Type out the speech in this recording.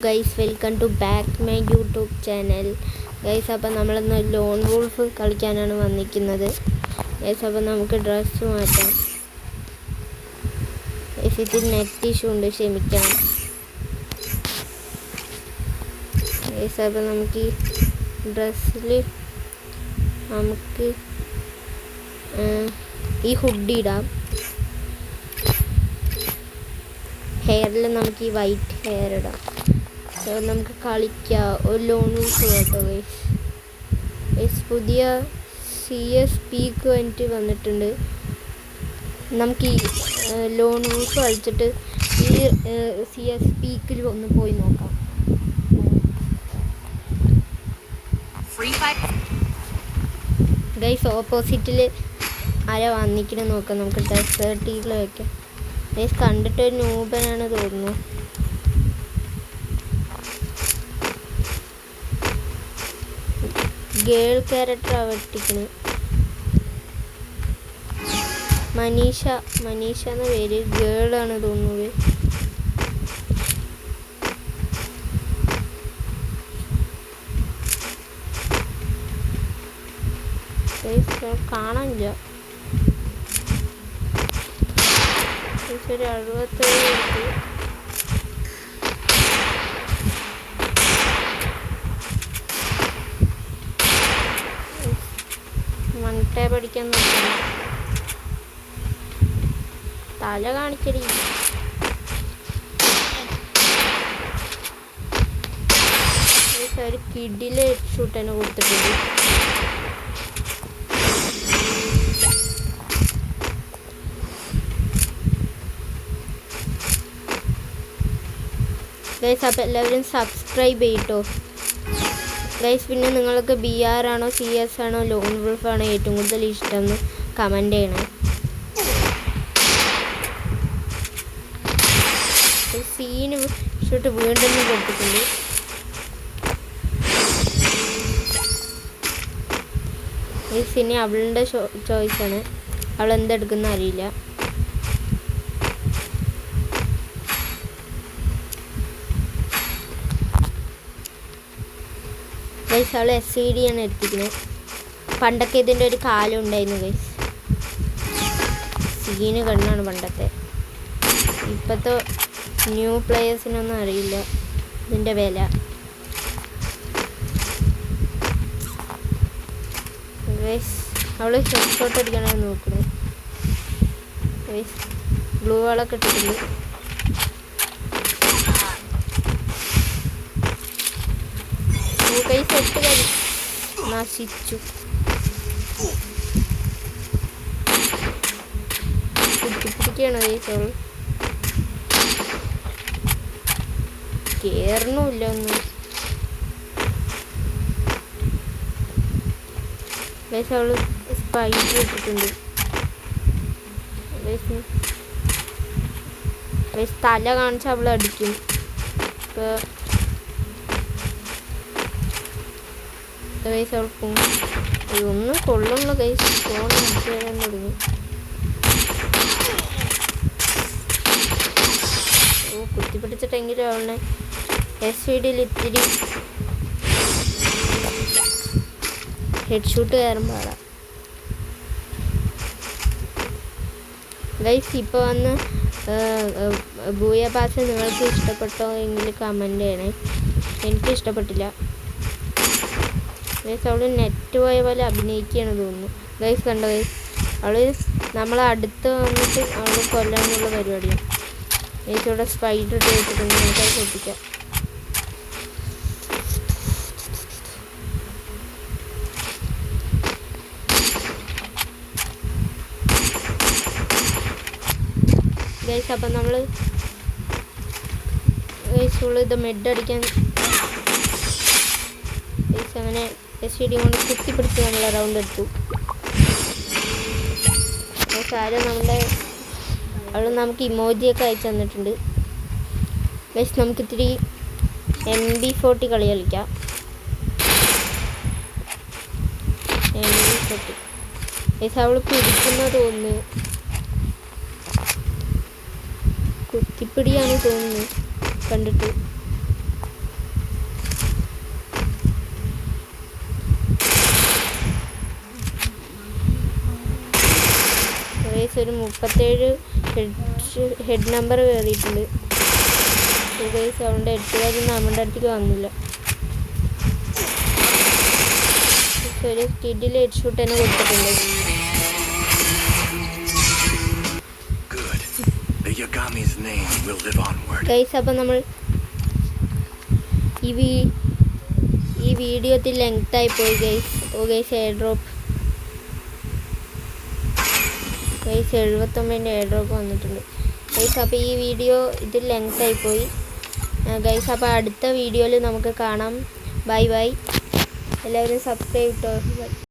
Guys welcome to back my YouTube channel. Guys അപ്പോൾ നമ്മളിന്ന് loan wolf കളിക്കാനാണ് വന്നിരിക്കുന്നത്. Guys അപ്പോൾ നമുക്ക് ഡ്രസ്സ് മാറ്റാം. ഗൈസ് ഇതിൽ നെറ്റ് ഇഷ്യൂ ഉണ്ട്, ക്ഷമിക്കണം. ഗൈസ് അപ്പോൾ നമുക്ക് ഈ ഡ്രസ്സിൽ നമുക്ക് ഈ ഹുഡി ഇടാം. ഹെയറിൽ നമുക്ക് ഈ വൈറ്റ് ഹെയർ ഇടാം. നമുക്ക് കളിക്കാം. ഒരു ലോൺ വോൾഫ് കേട്ടോ ഗൈസ്. പുതിയ CS പീക്ക് വേണ്ടിയിട്ട് വന്നിട്ടുണ്ട്. നമുക്ക് ഈ ലോൺ വോൾഫ് കളിച്ചിട്ട് ഈ CS പീക്കിൽ ഒന്ന് പോയി നോക്കാം. ഗൈസ് ഓപ്പോസിറ്റിൽ ആരാ വന്നിക്കണ നോക്കാം. നമുക്ക് ഡെസേർട്ടിൽ വയ്ക്കാം. ഗൈസ് കണ്ടിട്ട് ഒരു നൂബനാണ് തോന്നുന്നു. Girl character അവട്ടിക്കണ്. മനീഷ എന്ന പേര്. ഗേളാണ് തോന്നുന്നത്. കാണാനില്ല. ഒരു 67 മൺടേ പഠിക്കാൻ നോക്കണം. തല കാണിക്കടി. ഒരു കിഡിലെ ഷൂട്ട് തന്നെ കൊടുത്തിട്ടുണ്ട്. ഗൈസ് അപ്പോൾ എല്ലാവരും സബ്സ്ക്രൈബ് ചെയ്യട്ടോ ഗൈസ്. പിന്നെ നിങ്ങൾക്ക് BR ആണോ CS ആണോ ലോൺ വോൾഫ് ആണോ ഏറ്റവും കൂടുതൽ ഇഷ്ടം എന്ന് കമൻറ്റ് ചെയ്യണം. സീന് ഷൂട്ട് വീണ്ടും കൊടുത്തിട്ടുണ്ട്. ഈ സീന് അവളുടെ ചോയ്സാണ്. അവൾ എന്തെടുക്കുന്ന അറിയില്ല. ഗൈസ് അവൾ SCD ആണ് എടുത്തിരിക്കുന്നത്. പണ്ടൊക്കെ ഇതിൻ്റെ ഒരു കാലം ഉണ്ടായിരുന്നു ഗൈസ്. സീന് കണ്ണാണ് പണ്ടത്തെ. ഇപ്പോഴത്തെ ന്യൂ പ്ലെയേഴ്സിനൊന്നും അറിയില്ല ഇതിൻ്റെ വില. ഗൈസ് അവൾ ഹെഡ് ഷോട്ട് അടിക്കാനാണ് നോക്കുന്നത്. ഗൈസ് ബ്ലൂ വാളൊക്കെ ഇട്ടിട്ടുണ്ട്. കൈ സെറ്റ് കഴി നശിച്ചു. പിടിക്കുകയാണ് കൈസോള്. കേറണമില്ല ഒന്നും. ഗൈസ് അവള് സ്പൈഡർ ഇട്ടിട്ടുണ്ട്. ഗൈസ് തല കാണിച്ച് അവൾ അടിക്കും. ഇപ്പോൾ ഗൈസ് അവൾക്കും ഒന്നും കൊള്ളുള്ള ഗൈസ്. ഫോൺ അടിച്ചു തരാൻ തുടങ്ങി. കുത്തിപ്പിടിച്ചിട്ടെങ്കിലും അവളെ SVDയിൽ ഇത്തിരി ഹെഡ് ഷൂട്ട് കയറും പാടാം. ഗൈസ് ഇപ്പോൾ വന്ന് ബൂയ പാസ് നിങ്ങൾക്ക് ഇഷ്ടപ്പെട്ടോ എങ്കിൽ കമൻറ്റ് ചെയ്യണേ. എനിക്ക് ഇഷ്ടപ്പെട്ടില്ല ഗൈസ്. അവൾ നെറ്റ് പോയ പോലെ അഭിനയിക്കുകയാണ് തോന്നുന്നു. ഗൈസ് കണ്ടോ ഗൈസ്, അവൾ നമ്മളെ അടുത്ത് വന്നിട്ട് അവൾ കൊല്ലാനുള്ള പരിപാടിയാണ്. ഗൈസ് ഇവിടെ സ്പൈഡർ ഇട്ട് വെച്ചിട്ടുണ്ട്. നമുക്കത് ശ്രദ്ധിക്കാം. ഗൈസ് അപ്പം നമ്മൾ ഗൈസ് ഉള്ള ഇത് മെഡ് അടിക്കാൻ ഗൈസ് അങ്ങനെ SCD കൊണ്ട് കുത്തിപ്പിടിച്ച് നമ്മൾ റൗണ്ട് എടുത്തു. ആരും അവൾ നമുക്ക് ഇമോജിയൊക്കെ അയച്ചു തന്നിട്ടുണ്ട്. ഗൈസ് നമുക്കിത്തിരി MB40 കളി കളിക്കാം. MB40 ഗൈസ് അവൾ പിടിക്കുന്ന തോന്നുന്നു. കുത്തിപ്പിടിയാണ് തോന്നുന്നു കണ്ടിട്ട്. ഒരു 37 ഹെഡ് നമ്പർ കയറിയിട്ടുണ്ട്. ഗൈസ് അതുകൊണ്ട് 8 നമ്മുടെ അടുത്തേക്ക് വന്നില്ല. ഒരു കിഡിൽ ഹെഡ് ഷൂട്ട് തന്നെ കൊടുത്തിട്ടുണ്ട്. ഗൈസ് അപ്പം നമ്മൾ ഈ വീഡിയോ ലെങ്ത് ആയി പോയി guys. Guys air drop guys 79 air drop വന്നിട്ടുണ്ട് ഗൈസ്. അപ്പോൾ ഈ വീഡിയോ ലെങ്ത് ആയി പോയി ഗൈസ്. അപ്പോൾ അടുത്ത വീഡിയോയിൽ നമുക്ക് കാണാം. Bye bye. എല്ലാവരും സബ്സ്ക്രൈബ് ചെയ്തോ. ബൈ.